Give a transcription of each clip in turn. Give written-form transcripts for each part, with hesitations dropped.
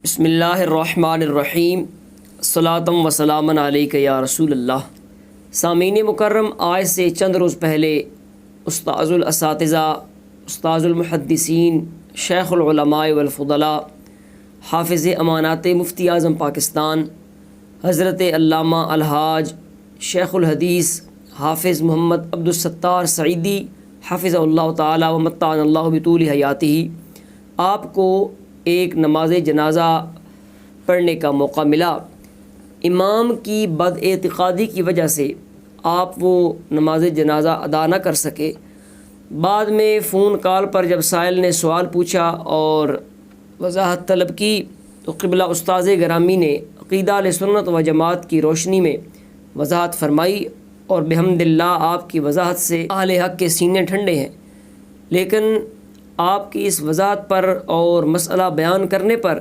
بسم اللہ الرحمن الرحیم صلاۃ و سلام علیک یا رسول اللہ۔ سامعین مکرم، آج سے چند روز پہلے استاذ الاساتذہ، استاذ المحدثین، شیخ العلماء والفضلاء، حافظ امانات مفتی اعظم پاکستان حضرت علامہ الحاج شیخ الحدیث حافظ محمد عبدالستار سعیدی حافظ اللہ تعالی و متعنا اللہ بطول حیاتہ آپ کو ایک نماز جنازہ پڑھنے کا موقع ملا۔ امام کی بد اعتقادی کی وجہ سے آپ وہ نماز جنازہ ادا نہ کر سکے۔ بعد میں فون کال پر جب سائل نے سوال پوچھا اور وضاحت طلب کی تو قبلہ استاذ گرامی نے عقیدہ اہل سنت و جماعت کی روشنی میں وضاحت فرمائی، اور بحمد اللہ آپ کی وضاحت سے اہل حق کے سینے ٹھنڈے ہیں۔ لیکن آپ کی اس وضاحت پر اور مسئلہ بیان کرنے پر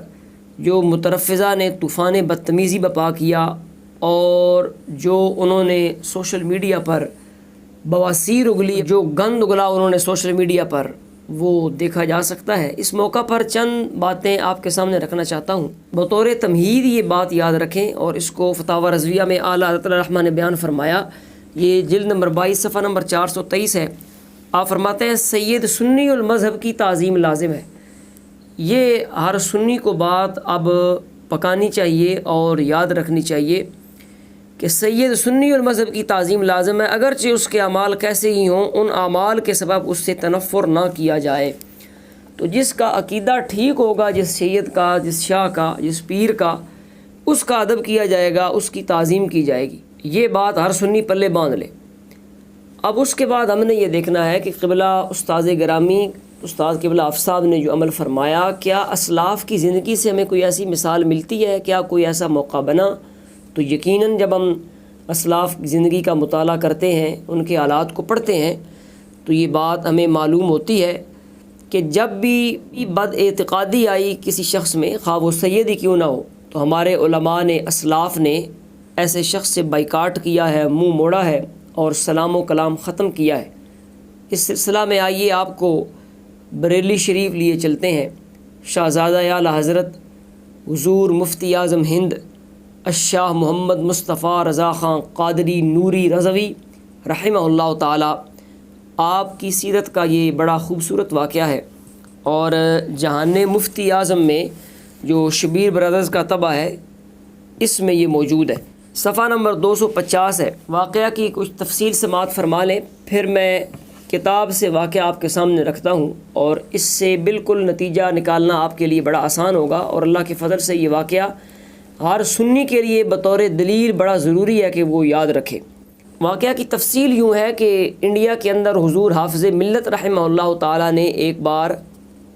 جو مترفزہ نے طوفان بدتمیزی بپا کیا اور جو انہوں نے سوشل میڈیا پر بواسیر اگلی، جو گند اگلا انہوں نے سوشل میڈیا پر، وہ دیکھا جا سکتا ہے۔ اس موقع پر چند باتیں آپ کے سامنے رکھنا چاہتا ہوں۔ بطور تمہید یہ بات یاد رکھیں، اور اس کو فتاوی رضویہ میں اعلیٰ حضرت الرحمٰن نے بیان فرمایا۔ یہ جلد نمبر 22 صفحہ نمبر 423 ہے۔ آپ فرماتے ہیں سید سنی المذہب کی تعظیم لازم ہے۔ یہ ہر سنی کو بات اب پکانی چاہیے اور یاد رکھنی چاہیے کہ سید سنی المذہب کی تعظیم لازم ہے، اگرچہ اس کے اعمال کیسے ہی ہوں، ان اعمال کے سبب اس سے تنفر نہ کیا جائے۔ تو جس کا عقیدہ ٹھیک ہوگا، جس سید کا، جس شاہ کا، جس پیر کا، اس کا ادب کیا جائے گا، اس کی تعظیم کی جائے گی۔ یہ بات ہر سنی پلے باندھ لے۔ اب اس کے بعد ہم نے یہ دیکھنا ہے کہ قبلہ استاذ گرامی، استاد قبلہ افصاد نے جو عمل فرمایا، کیا اسلاف کی زندگی سے ہمیں کوئی ایسی مثال ملتی ہے؟ کیا کوئی ایسا موقع بنا؟ تو یقیناً جب ہم اسلاف کی زندگی کا مطالعہ کرتے ہیں، ان کے حالات کو پڑھتے ہیں، تو یہ بات ہمیں معلوم ہوتی ہے کہ جب بھی بد اعتقادی آئی کسی شخص میں، خواہ وہ سید ہی کیوں نہ ہو، تو ہمارے علماء نے، اسلاف نے ایسے شخص سے بائیکاٹ کیا ہے، منہ موڑا ہے اور سلام و کلام ختم کیا ہے۔ اس سلسلہ میں آئیے آپ کو بریلی شریف لیے چلتے ہیں۔ شہزادہ اعلیٰ حضرت حضور مفتی اعظم ہند الشاہ محمد مصطفیٰ رضا خان قادری نوری رضوی رحمہ اللہ تعالی، آپ کی سیرت کا یہ بڑا خوبصورت واقعہ ہے، اور جہان مفتی اعظم میں جو شبیر برادرز کا طبع ہے، اس میں یہ موجود ہے۔ صفحہ نمبر 250 ہے۔ واقعہ کی کچھ تفصیل سماعت فرما لیں، پھر میں کتاب سے واقعہ آپ کے سامنے رکھتا ہوں، اور اس سے بالکل نتیجہ نکالنا آپ کے لیے بڑا آسان ہوگا، اور اللہ کے فضل سے یہ واقعہ ہر سنی کے لیے بطور دلیل بڑا ضروری ہے کہ وہ یاد رکھے۔ واقعہ کی تفصیل یوں ہے کہ انڈیا کے اندر حضور حافظ ملت رحمہ اللہ تعالی نے ایک بار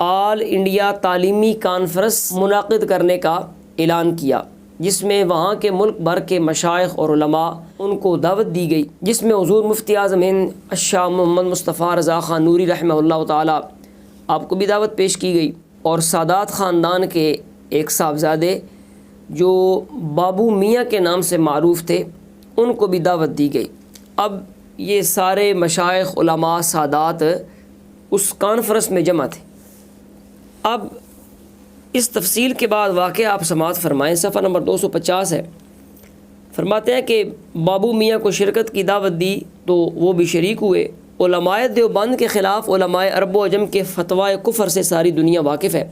آل انڈیا تعلیمی کانفرنس منعقد کرنے کا اعلان کیا، جس میں وہاں کے ملک بھر کے مشائخ اور علماء ان کو دعوت دی گئی، جس میں حضور مفتی اعظم ہند الشاہ محمد مصطفیٰ رضا خان نوری رحمہ اللہ تعالی آپ کو بھی دعوت پیش کی گئی، اور سادات خاندان کے ایک صاحبزادے جو بابو میاں کے نام سے معروف تھے، ان کو بھی دعوت دی گئی۔ اب یہ سارے مشائخ، علماء، سادات اس کانفرنس میں جمع تھے۔ اب اس تفصیل کے بعد واقعہ آپ سماعت فرمائیں۔ صفحہ نمبر 250 ہے۔ فرماتے ہیں کہ بابو میاں کو شرکت کی دعوت دی تو وہ بھی شریک ہوئے۔ علماء دیوبند کے خلاف علماء عرب و عجم کے فتوائے کفر سے ساری دنیا واقف ہے،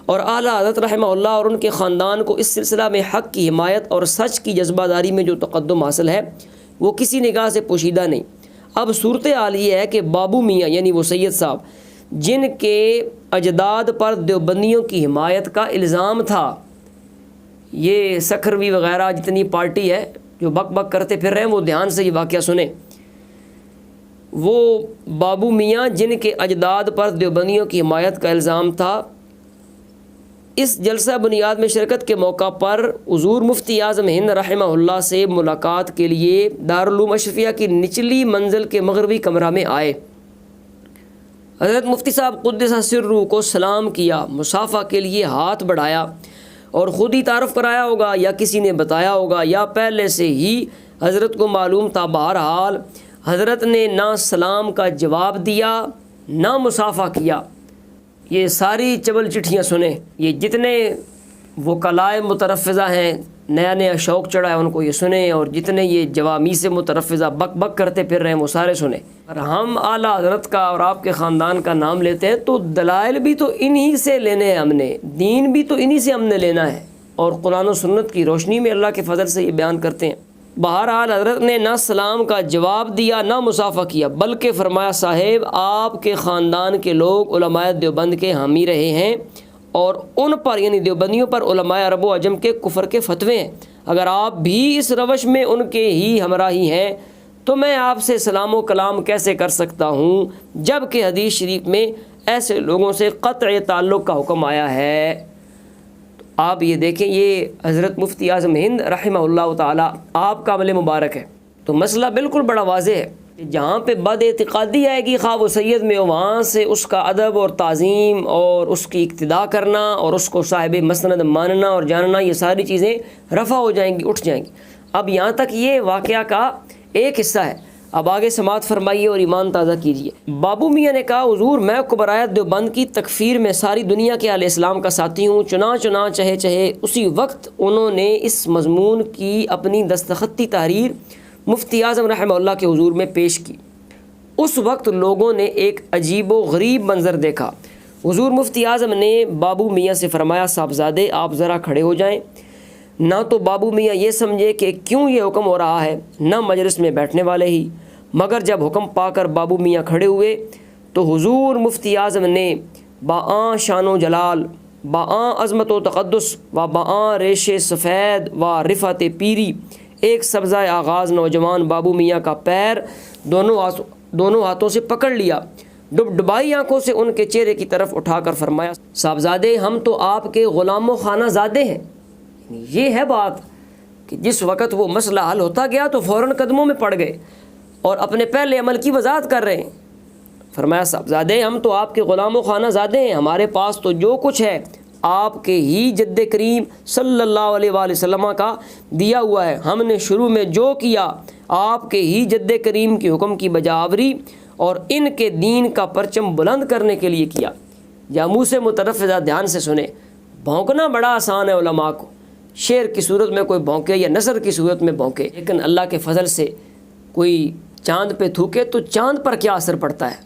اور اعلیٰ حضرت رحمہ اللہ اور ان کے خاندان کو اس سلسلہ میں حق کی حمایت اور سچ کی جذبہ داری میں جو تقدم حاصل ہے وہ کسی نگاہ سے پوشیدہ نہیں۔ اب صورتحال یہ ہے کہ بابو میاں یعنی وہ سید صاحب، جن کے اجداد پر دیوبندیوں کی حمایت کا الزام تھا، یہ سکھروی وغیرہ جتنی پارٹی ہے جو بک بک کرتے پھر رہے ہیں، وہ دھیان سے یہ واقعہ سنیں۔ وہ بابو میاں جن کے اجداد پر دیوبندیوں کی حمایت کا الزام تھا، اس جلسہ بنیاد میں شرکت کے موقع پر حضور مفتی اعظم ہند رحمہ اللہ سے ملاقات کے لیے دارالعلوم اشرفیہ کی نچلی منزل کے مغربی کمرہ میں آئے۔ حضرت مفتی صاحب قدس سرہ کو سلام کیا، مصافحہ کے لیے ہاتھ بڑھایا، اور خود ہی تعارف کرایا ہوگا یا کسی نے بتایا ہوگا یا پہلے سے ہی حضرت کو معلوم تھا۔ بہرحال حضرت نے نہ سلام کا جواب دیا نہ مصافحہ کیا۔ یہ ساری چبل چٹھیاں سنیں، یہ جتنے وکلائے مترفزہ ہیں، نیا نیا شوق چڑھا ہے ان کو یہ سنیں، اور جتنے یہ جوامیس مترفزہ بک بک کرتے پھر رہے ہیں وہ سارے سنیں۔ اور ہم اعلیٰ حضرت کا اور آپ کے خاندان کا نام لیتے ہیں تو دلائل بھی تو انہی سے لینے ہیں، ہم نے دین بھی تو انہی سے ہم نے لینا ہے، اور قرآن و سنت کی روشنی میں اللہ کے فضل سے یہ بیان کرتے ہیں۔ بہرحال حضرت نے نہ سلام کا جواب دیا نہ مصافحہ کیا، بلکہ فرمایا صاحب آپ کے خاندان کے لوگ علماء دیوبند کے حامی رہے ہیں، اور ان پر یعنی دیوبندیوں پر علماء عرب و عجم کے کفر کے فتوے ہیں، اگر آپ بھی اس روش میں ان کے ہی ہمراہی ہیں تو میں آپ سے سلام و کلام کیسے کر سکتا ہوں، جب کہ حدیث شریف میں ایسے لوگوں سے قطع تعلق کا حکم آیا ہے۔ آپ یہ دیکھیں، یہ حضرت مفتی اعظم ہند رحمہ اللہ تعالی آپ کا عمل مبارک ہے۔ تو مسئلہ بالکل بڑا واضح ہے کہ جہاں پہ بد اعتقادی آئے گی خواہ وہ سید میں، وہاں سے اس کا ادب اور تعظیم اور اس کی اقتداء کرنا اور اس کو صاحب مسند ماننا اور جاننا، یہ ساری چیزیں رفع ہو جائیں گی، اٹھ جائیں گی۔ اب یہاں تک یہ واقعہ کا ایک حصہ ہے، اب آگے سماعت فرمائیے اور ایمان تازہ کیجیے۔ بابو میاں نے کہا حضور میں کبرایت دیوبند کی تکفیر میں ساری دنیا کے اہل اسلام کا ساتھی ہوں، چنانچہ چہے اسی وقت انہوں نے اس مضمون کی اپنی دستخطی تحریر مفتی اعظم رحمہ اللہ کے حضور میں پیش کی۔ اس وقت لوگوں نے ایک عجیب و غریب منظر دیکھا۔ حضور مفتی اعظم نے بابو میاں سے فرمایا صاحبزادے آپ ذرا کھڑے ہو جائیں۔ نہ تو بابو میاں یہ سمجھے کہ کیوں یہ حکم ہو رہا ہے، نہ مجلس میں بیٹھنے والے ہی، مگر جب حکم پا کر بابو میاں کھڑے ہوئے تو حضور مفتی اعظم نے باآں شان و جلال، باآں عظمت و تقدس و باآں ریش سفید و رفعت پیری ایک سبزہ آغاز نوجوان بابو میاں کا پیر دونوں ہاتھوں سے پکڑ لیا، ڈبائی آنکھوں سے ان کے چہرے کی طرف اٹھا کر فرمایا صاحبزادے ہم تو آپ کے غلام و خانہ زادے ہیں۔ یہ ہے بات کہ جس وقت وہ مسئلہ حل ہوتا گیا تو فوراً قدموں میں پڑ گئے اور اپنے پہلے عمل کی وضاحت کر رہے ہیں۔ فرمایا صاحبزادے ہم تو آپ کے غلام و خانہ زادے ہیں، ہمارے پاس تو جو کچھ ہے آپ کے ہی جد کریم صلی اللہ علیہ وآلہ وسلم کا دیا ہوا ہے، ہم نے شروع میں جو کیا آپ کے ہی جد کریم کے حکم کی بجاوری اور ان کے دین کا پرچم بلند کرنے کے لیے کیا۔ یا منہ سے مترفزہ دھیان سے سنے، بھونکنا بڑا آسان ہے علماء کو، شعر کی صورت میں کوئی بھونکے یا نثر کی صورت میں بھونکے، لیکن اللہ کے فضل سے کوئی چاند پہ تھوکے تو چاند پر کیا اثر پڑتا ہے۔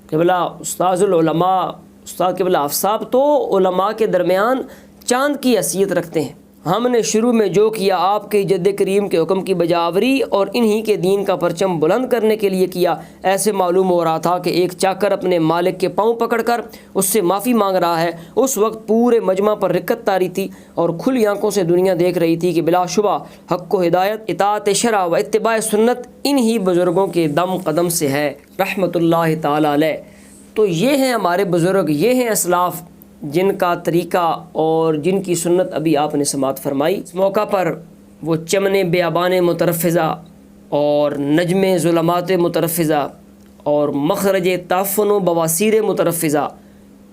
قبلہ استاذ العلماء استاد قبلہ آفتاب تو علماء کے درمیان چاند کی حیثیت رکھتے ہیں۔ ہم نے شروع میں جو کیا آپ کے جد کریم کے حکم کی بجاوری اور انہی کے دین کا پرچم بلند کرنے کے لیے کیا۔ ایسے معلوم ہو رہا تھا کہ ایک چاکر اپنے مالک کے پاؤں پکڑ کر اس سے معافی مانگ رہا ہے۔ اس وقت پورے مجمع پر رکت طاری تھی اور کھلی آنکھوں سے دنیا دیکھ رہی تھی کہ بلا شبہ حق و ہدایت، اطاعت شرع و اتباع سنت انہی بزرگوں کے دم قدم سے ہے رحمۃ اللہ تعالی علیہ۔ تو یہ ہیں ہمارے بزرگ، یہ ہیں اسلاف جن کا طریقہ اور جن کی سنت ابھی آپ نے سماعت فرمائی۔ اس موقع پر وہ چمن بیابان مترفزہ اور نجم ظلمات مترفزہ اور مخرج تعفن و بواسیر مترفزہ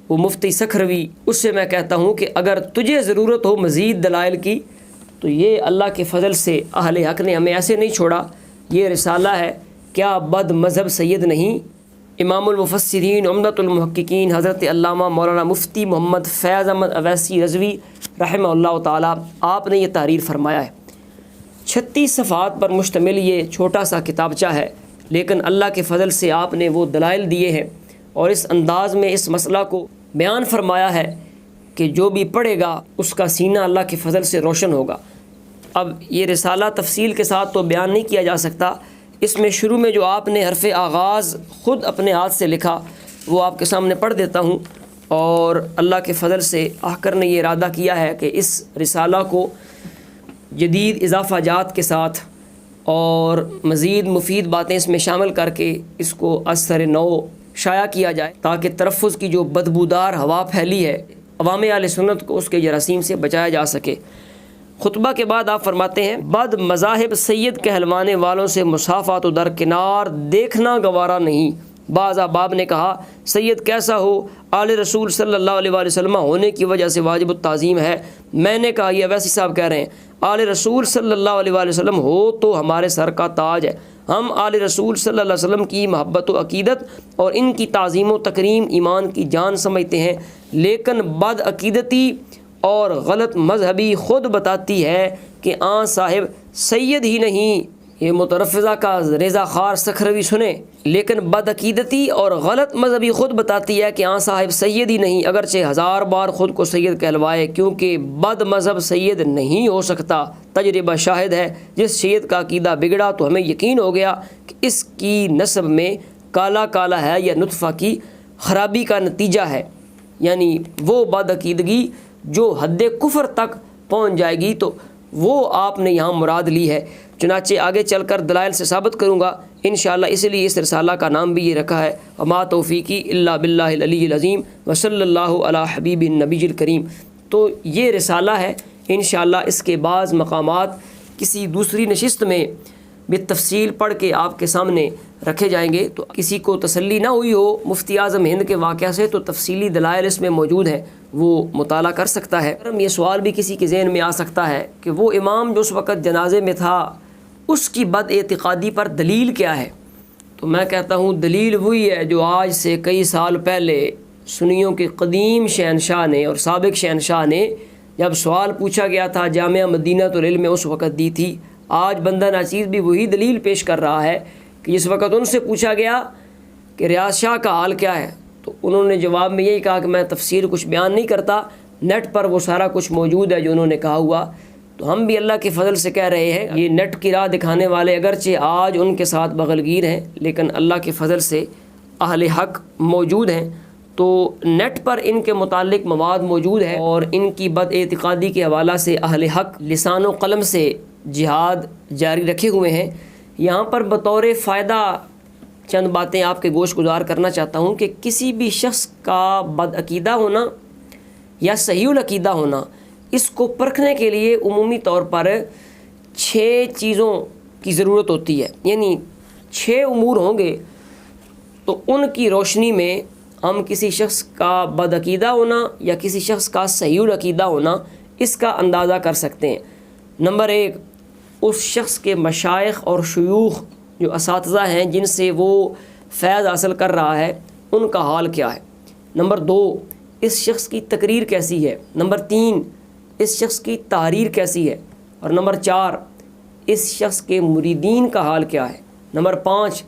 وہ مفتی سکھروی، اس سے میں کہتا ہوں کہ اگر تجھے ضرورت ہو مزید دلائل کی تو یہ اللہ کے فضل سے اہل حق نے ہمیں ایسے نہیں چھوڑا، یہ رسالہ ہے، کیا بد مذہب سید نہیں۔ امام المفسرین عمدۃ المحققین حضرت علامہ مولانا مفتی محمد فیض احمد اویسی رضوی رحمہ اللہ تعالیٰ آپ نے یہ تحریر فرمایا ہے۔ 36 صفحات پر مشتمل یہ چھوٹا سا کتابچہ ہے، لیکن اللہ کے فضل سے آپ نے وہ دلائل دیے ہیں اور اس انداز میں اس مسئلہ کو بیان فرمایا ہے کہ جو بھی پڑھے گا اس کا سینہ اللہ کے فضل سے روشن ہوگا۔ اب یہ رسالہ تفصیل کے ساتھ تو بیان نہیں کیا جا سکتا، اس میں شروع میں جو آپ نے حرف آغاز خود اپنے ہاتھ سے لکھا وہ آپ کے سامنے پڑھ دیتا ہوں، اور اللہ کے فضل سے آخر نے یہ ارادہ کیا ہے کہ اس رسالہ کو جدید اضافہ جات کے ساتھ اور مزید مفید باتیں اس میں شامل کر کے اس کو از سر نو شائع کیا جائے تاکہ تلفظ کی جو بدبودار ہوا پھیلی ہے عوام اہل سنت کو اس کے جراثیم سے بچایا جا سکے۔ خطبہ کے بعد آپ فرماتے ہیں بد مذاہب سید کہلوانے والوں سے مصافحت و درکنار دیکھنا گوارا نہیں۔ بعض احباب نے کہا سید کیسا ہو، آل رسول صلی اللہ علیہ وآلہ وسلم ہونے کی وجہ سے واجب التعظیم ہے۔ میں نے کہا یہ ویسی صاحب کہہ رہے ہیں آل رسول صلی اللہ علیہ وآلہ وسلم ہو تو ہمارے سر کا تاج ہے، ہم آل رسول صلی اللہ علیہ وسلم کی محبت و عقیدت اور ان کی تعظیم و تکریم ایمان کی جان سمجھتے ہیں، لیکن بد عقیدتی اور غلط مذہبی خود بتاتی ہے کہ آن صاحب سید ہی نہیں، یہ مترفضہ کا ریزہ خار سکھروی سنیں، لیکن بدعقیدتی اور غلط مذہبی خود بتاتی ہے کہ آن صاحب سید ہی نہیں، اگرچہ 1000 بار خود کو سید کہلوائے، کیونکہ بد مذہب سید نہیں ہو سکتا۔ تجربہ شاہد ہے، جس سید کا عقیدہ بگڑا تو ہمیں یقین ہو گیا کہ اس کی نسب میں کالا کالا ہے یا نطفہ کی خرابی کا نتیجہ ہے، یعنی وہ بدعقیدگی جو حد کفر تک پہنچ جائے گی، تو وہ آپ نے یہاں مراد لی ہے۔ چنانچہ آگے چل کر دلائل سے ثابت کروں گا انشاءاللہ، اس لیے اس رسالہ کا نام بھی یہ رکھا ہے وما توفیقی الا باللہ العلی العظیم وصلی اللہ علی حبیب النبی الکریم۔ تو یہ رسالہ ہے، انشاءاللہ اس کے بعض مقامات کسی دوسری نشست میں بالتفصیل پڑھ کے آپ کے سامنے رکھے جائیں گے، تو کسی کو تسلی نہ ہوئی ہو مفتی اعظم ہند کے واقعہ سے تو تفصیلی دلائل اس میں موجود ہیں، وہ مطالعہ کر سکتا ہے۔ یہ سوال بھی کسی کے ذہن میں آ سکتا ہے کہ وہ امام جو اس وقت جنازے میں تھا اس کی بد اعتقادی پر دلیل کیا ہے؟ تو میں کہتا ہوں دلیل وہی ہے جو آج سے کئی سال پہلے سنیوں کے قدیم شہنشاہ نے اور سابق شہنشاہ نے جب سوال پوچھا گیا تھا جامعہ مدینہ العلم میں اس وقت دی تھی۔ آج بندہ ناچیز بھی وہی دلیل پیش کر رہا ہے کہ جس وقت ان سے پوچھا گیا کہ ریاض شاہ کا حال کیا ہے تو انہوں نے جواب میں یہی کہا کہ میں تفسیر کچھ بیان نہیں کرتا، نیٹ پر وہ سارا کچھ موجود ہے جو انہوں نے کہا ہوا۔ تو ہم بھی اللہ کے فضل سے کہہ رہے ہیں، یہ نیٹ کی راہ دکھانے والے اگرچہ آج ان کے ساتھ بغلگیر ہیں لیکن اللہ کے فضل سے اہل حق موجود ہیں، تو نیٹ پر ان کے متعلق مواد موجود ہے اور ان کی بد اعتقادی کے حوالہ سے اہل حق لسان و قلم سے جہاد جاری رکھے ہوئے ہیں۔ یہاں پر بطور فائدہ چند باتیں آپ کے گوش گزار کرنا چاہتا ہوں کہ کسی بھی شخص کا بد عقیدہ ہونا یا صحیح العقیدہ ہونا، اس کو پرکھنے کے لیے عمومی طور پر 6 چیزوں کی ضرورت ہوتی ہے، یعنی 6 امور ہوں گے تو ان کی روشنی میں ہم کسی شخص کا بد عقیدہ ہونا یا کسی شخص کا صحیح العقیدہ ہونا اس کا اندازہ کر سکتے ہیں۔ نمبر 1، اس شخص کے مشائخ اور شیوخ جو اساتذہ ہیں جن سے وہ فیض حاصل کر رہا ہے ان کا حال کیا ہے۔ نمبر 2، اس شخص کی تقریر کیسی ہے۔ نمبر 3، اس شخص کی تحریر کیسی ہے۔ اور نمبر 4، اس شخص کے مریدین کا حال کیا ہے۔ نمبر 5،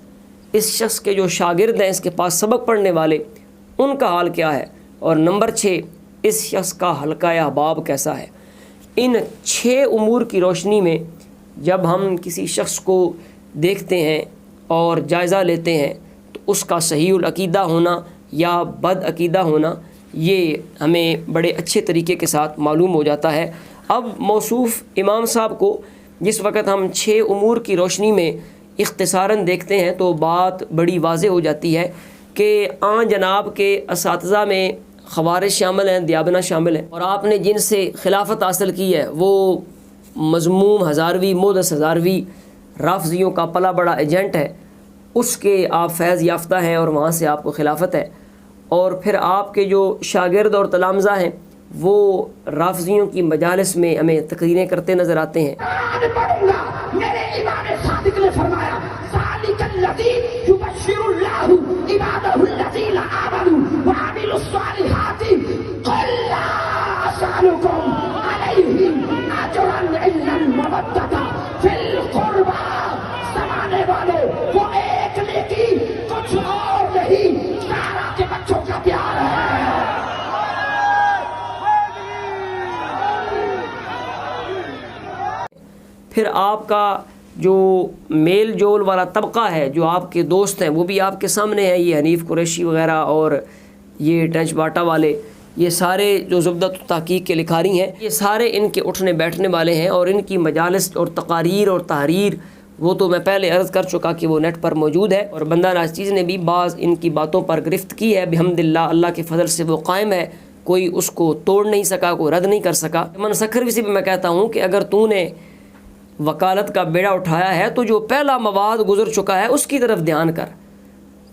اس شخص کے جو شاگرد ہیں، اس کے پاس سبق پڑھنے والے، ان کا حال کیا ہے۔ اور نمبر 6، اس شخص کا حلقہ احباب کیسا ہے۔ ان 6 امور کی روشنی میں جب ہم کسی شخص کو دیکھتے ہیں اور جائزہ لیتے ہیں تو اس کا صحیح العقیدہ ہونا یا بد عقیدہ ہونا یہ ہمیں بڑے اچھے طریقے کے ساتھ معلوم ہو جاتا ہے۔ اب موصوف امام صاحب کو جس وقت ہم 6 امور کی روشنی میں اختصاراً دیکھتے ہیں تو بات بڑی واضح ہو جاتی ہے کہ آن جناب کے اساتذہ میں خوارج شامل ہیں، دیابنہ شامل ہیں، اور آپ نے جن سے خلافت حاصل کی ہے وہ مذموم ہزاروی محدث ہزاروی رافضیوں کا پلا بڑا ایجنٹ ہے، اس کے آپ فیض یافتہ ہیں اور وہاں سے آپ کو خلافت ہے۔ اور پھر آپ کے جو شاگرد اور تلامذہ ہیں وہ رافضیوں کی مجالس میں ہمیں تقریریں کرتے نظر آتے ہیں۔ میرے امام صادق نے فرمایا ذالک الذی یبشر اللہ عبادہ الذین آمنوا وعملوا الصالحات قل لا اسألکم علیہ اجرا الا المودۃ فی القربى، زمانے والے وہ ایک نیکی کچھ اور نہیں، سارا کے بچوں کا پیار ہے۔ پھر آپ کا جو میل جول والا طبقہ ہے، جو آپ کے دوست ہیں، وہ بھی آپ کے سامنے ہیں، یہ حنیف قریشی وغیرہ اور یہ ٹنچ باٹا والے، یہ سارے جو زبدۃ التحقیق کے لکھاری ہیں، یہ سارے ان کے اٹھنے بیٹھنے والے ہیں، اور ان کی مجالس اور تقاریر اور تحریر وہ تو میں پہلے عرض کر چکا کہ وہ نیٹ پر موجود ہے، اور بندہ ناچیز نے بھی بعض ان کی باتوں پر گرفت کی ہے، بحمداللہ اللہ کے فضل سے وہ قائم ہے، کوئی اس کو توڑ نہیں سکا، کوئی رد نہیں کر سکا۔ من سکھروی سے بھی میں کہتا ہوں کہ اگر تو نے وکالت کا بیڑا اٹھایا ہے تو جو پہلا مواد گزر چکا ہے اس کی طرف دھیان کر،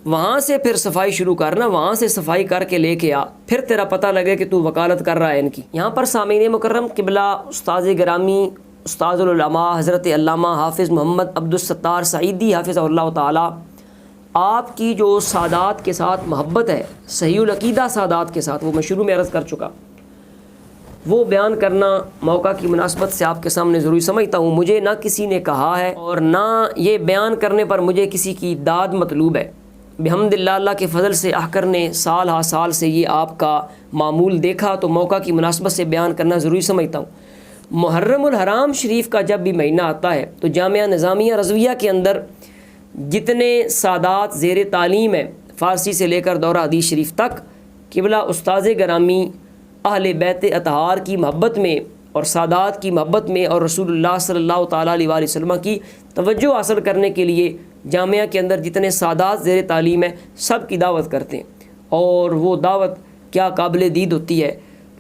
وہاں سے پھر صفائی شروع کرنا، وہاں سے صفائی کر کے لے کے آ، پھر تیرا پتہ لگے کہ تو وکالت کر رہا ہے ان کی۔ یہاں پر سامعین مکرم، قبلہ استاذ گرامی استاذ العلماء حضرت علامہ حافظ محمد عبدالستار سعیدی حافظہ اللہ تعالی، آپ کی جو سادات کے ساتھ محبت ہے، صحیح العقیدہ سادات کے ساتھ، وہ میں شروع میں عرض کر چکا، وہ بیان کرنا موقع کی مناسبت سے آپ کے سامنے ضروری سمجھتا ہوں۔ مجھے نہ کسی نے کہا ہے اور نہ یہ بیان کرنے پر مجھے کسی کی داد مطلوب ہے۔ بحمد اللہ اللہ کے فضل سے احکر نے سال ہا سال سے یہ آپ کا معمول دیکھا تو موقع کی مناسبت سے بیان کرنا ضروری سمجھتا ہوں۔ محرم الحرام شریف کا جب بھی مہینہ آتا ہے تو جامعہ نظامیہ رضویہ کے اندر جتنے سادات زیر تعلیم ہیں فارسی سے لے کر دورہ حدیث شریف تک، قبلہ استاذ گرامی اہل بیت اطہار کی محبت میں اور سادات کی محبت میں اور رسول اللہ صلی اللہ تعالیٰ علیہ وآلہ وسلم کی توجہ حاصل کرنے کے لیے جامعہ کے اندر جتنے سادات زیر تعلیم ہیں سب کی دعوت کرتے ہیں، اور وہ دعوت کیا قابل دید ہوتی ہے۔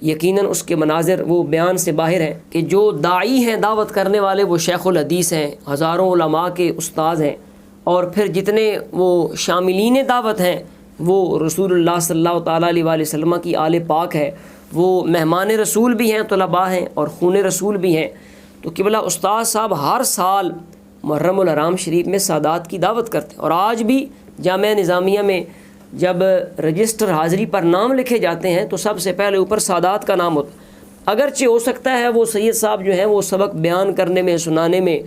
یقیناً اس کے مناظر وہ بیان سے باہر ہیں کہ جو داعی ہیں دعوت کرنے والے وہ شیخ الحدیث ہیں، ہزاروں علماء کے استاذ ہیں، اور پھر جتنے وہ شاملین دعوت ہیں وہ رسول اللہ صلی اللہ تعالیٰ علیہ وآلہ وسلم کی آل پاک ہے، وہ مہمان رسول بھی ہیں، طلباء ہیں اور خون رسول بھی ہیں۔ تو قبلہ استاذ صاحب ہر سال محرم الحرام شریف میں سادات کی دعوت کرتے ہیں، اور آج بھی جامعہ نظامیہ میں جب رجسٹر حاضری پر نام لکھے جاتے ہیں تو سب سے پہلے اوپر سادات کا نام ہوتا ہے۔ اگرچہ ہو سکتا ہے وہ سید صاحب جو ہیں وہ سبق بیان کرنے میں، سنانے میں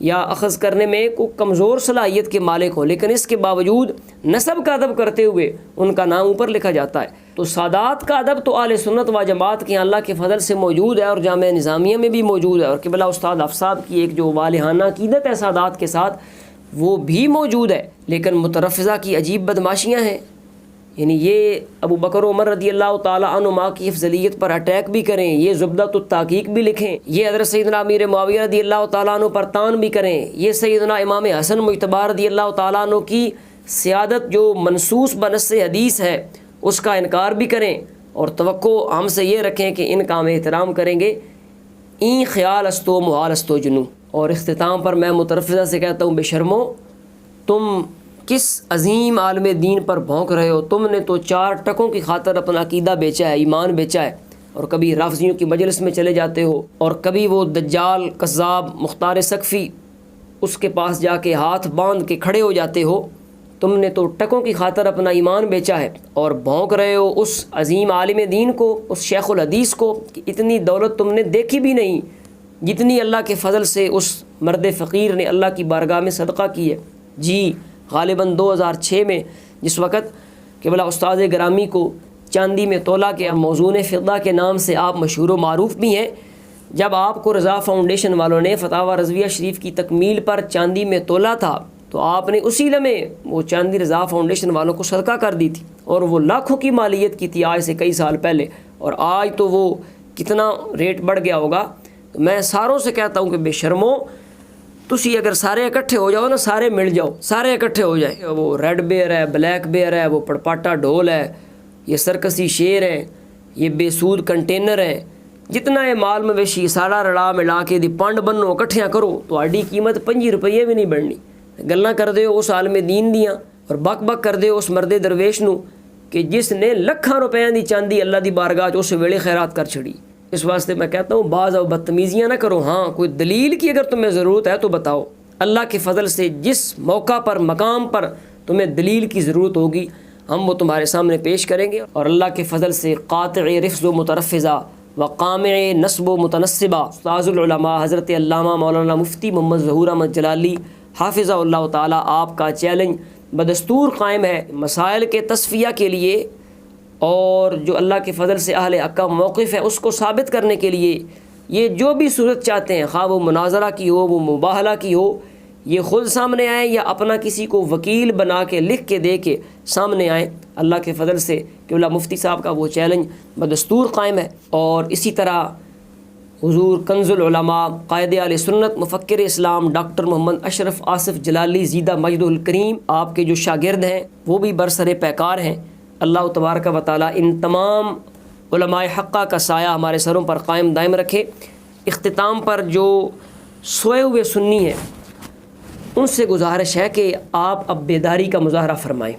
یا اخذ کرنے میں کوئی کمزور صلاحیت کے مالک ہوں، لیکن اس کے باوجود نسب کا ادب کرتے ہوئے ان کا نام اوپر لکھا جاتا ہے۔ تو سادات کا ادب تو اہل سنت و جماعت کے اللہ کے فضل سے موجود ہے اور جامعہ نظامیہ میں بھی موجود ہے، اور قبلہ استاد افساد کی ایک جو والہانہ عقیدت ہے سادات کے ساتھ وہ بھی موجود ہے، لیکن مترفضہ کی عجیب بدماشیاں ہیں۔ یعنی یہ ابو بکر عمر رضی اللہ تعالیٰ عنہما کی افضلیت پر اٹیک بھی کریں، یہ زبدۃ التحقیق بھی لکھیں، یہ حضرت سیدنا امیر معاویہ رضی اللہ تعالیٰ عنہ پر طعن بھی کریں، یہ سیدنا امام حسن مجتبی رضی اللہ تعالیٰ عنہ کی سیادت جو منصوص بنص حدیث ہے اس کا انکار بھی کریں، اور توقع ہم سے یہ رکھیں کہ ان کا ہم احترام کریں گے۔ این خیال استو محال استو جنو۔ اور اختتام پر میں مترفضہ سے کہتا ہوں، بے شرمو، تم کس عظیم عالم دین پر بھونک رہے ہو؟ تم نے تو 4 ٹکوں کی خاطر اپنا عقیدہ بیچا ہے، ایمان بیچا ہے، اور کبھی رافضیوں کی مجلس میں چلے جاتے ہو، اور کبھی وہ دجال کذاب مختار سقفی اس کے پاس جا کے ہاتھ باندھ کے کھڑے ہو جاتے ہو۔ تم نے تو ٹکوں کی خاطر اپنا ایمان بیچا ہے اور بھونک رہے ہو اس عظیم عالم دین کو، اس شیخ الحدیث کو، کہ اتنی دولت تم نے دیکھی بھی نہیں جتنی اللہ کے فضل سے اس مرد فقیر نے اللہ کی بارگاہ میں صدقہ کی ہے۔ جی غالباً 2006 میں جس وقت قبلہ استاد گرامی کو چاندی میں تولا کے موزون فضہ کے نام سے آپ مشہور و معروف بھی ہیں، جب آپ کو رضا فاؤنڈیشن والوں نے فتاوی رضویہ شریف کی تکمیل پر چاندی میں تولا تھا تو آپ نے اسی لمحے وہ چاندی رضا فاؤنڈیشن والوں کو صدقہ کر دی تھی، اور وہ لاکھوں کی مالیت کی تھی آج سے کئی سال پہلے، اور آج تو وہ کتنا ریٹ بڑھ گیا ہوگا۔ تو میں ساروں سے کہتا ہوں کہ بے شرمو، تسی اگر سارے اکٹھے ہو جاؤ نا، سارے مل جاؤ، سارے اکٹھے ہو جائیں، وہ ریڈ بیئر ہے، بلیک بیئر ہے، وہ پڑپاٹا ڈھول ہے، یہ سرکسی شیر ہے، یہ بے سود کنٹینر ہے، جتنا ہے مال مویشی سارا رڑا ملا کے دی پانڈ بنو اکٹھیاں کرو تو آڈی قیمت 5 روپیے بھی نہیں بڑھنی۔ گلاں کر دے اس عالم دین دیاں اور بک بک کر دے اس مرد درویش نو کہ جس نے لکھاں روپیاں دی چاندی اللہ دی بارگاہ اس ویلے خیرات کر چھڑی۔ اس واسطے میں کہتا ہوں بعض اور بدتمیزیاں نہ کرو، ہاں کوئی دلیل کی اگر تمہیں ضرورت ہے تو بتاؤ، اللہ کے فضل سے جس موقع پر مقام پر تمہیں دلیل کی ضرورت ہوگی ہم وہ تمہارے سامنے پیش کریں گے، اور اللہ کے فضل سے قاطع رفض و مترفضہ و قامع نصب و متنصبہ استاذ العلماء حضرت علامہ مولانا مفتی محمد ظہور احمد جلالی حافظہ اللہ تعالیٰ آپ کا چیلنج بدستور قائم ہے مسائل کے تصفیہ کے لیے، اور جو اللہ کے فضل سے اہل حق کا موقف ہے اس کو ثابت کرنے کے لیے یہ جو بھی صورت چاہتے ہیں، خواہ وہ مناظرہ کی ہو، وہ مباہلہ کی ہو، یہ خود سامنے آئیں یا اپنا کسی کو وکیل بنا کے لکھ کے دے کے سامنے آئیں۔ اللہ کے فضل سے قبلہ مفتی صاحب کا وہ چیلنج بدستور قائم ہے، اور اسی طرح حضور کنز العلماء قائد اہل سنت مفکر اسلام ڈاکٹر محمد اشرف آصف جلالی زیدہ مجدہ الکریم آپ کے جو شاگرد ہیں وہ بھی برسر پیکار ہیں۔ اللہ تبارک و تعالیٰ ان تمام علماء حقہ کا سایہ ہمارے سروں پر قائم دائم رکھے۔ اختتام پر جو سوئے ہوئے سنی ہیں ان سے گزارش ہے کہ آپ اب بیداری کا مظاہرہ فرمائیں۔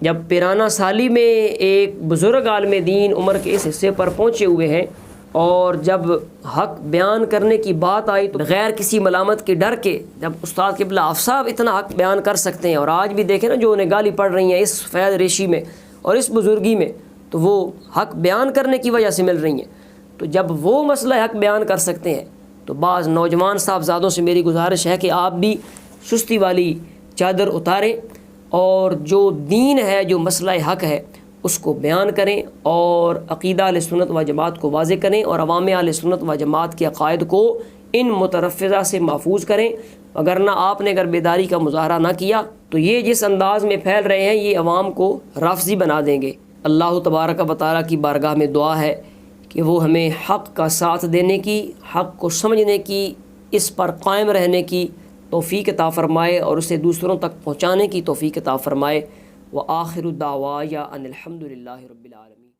جب پیرانہ سالی میں ایک بزرگ عالم دین عمر کے اس حصے پر پہنچے ہوئے ہیں اور جب حق بیان کرنے کی بات آئی تو بغیر کسی ملامت کے ڈر کے، جب استاد قبلہ آفتاب اتنا حق بیان کر سکتے ہیں، اور آج بھی دیکھیں نا جو انہیں گالی پڑ رہی ہیں اس فیض ریشی میں اور اس بزرگی میں، تو وہ حق بیان کرنے کی وجہ سے مل رہی ہیں، تو جب وہ مسئلہ حق بیان کر سکتے ہیں تو بعض نوجوان صاحبزادوں سے میری گزارش ہے کہ آپ بھی سستی والی چادر اتاریں اور جو دین ہے، جو مسئلہ حق ہے، اس کو بیان کریں اور عقیدہ اہل سنت و جماعت کو واضح کریں اور عوام اہل سنت و جماعت کے عقائد کو ان مترفضہ سے محفوظ کریں، وگرنہ آپ نے اگر بیداری کا مظاہرہ نہ کیا تو یہ جس انداز میں پھیل رہے ہیں یہ عوام کو رافضی بنا دیں گے۔ اللہ تبارک و تعالیٰ کی بارگاہ میں دعا ہے کہ وہ ہمیں حق کا ساتھ دینے کی، حق کو سمجھنے کی، اس پر قائم رہنے کی توفیق عطا فرمائے اور اسے دوسروں تک پہنچانے کی توفیق عطا فرمائے۔ وآخر الدعوایا ان الحمد للہ رب العالمین۔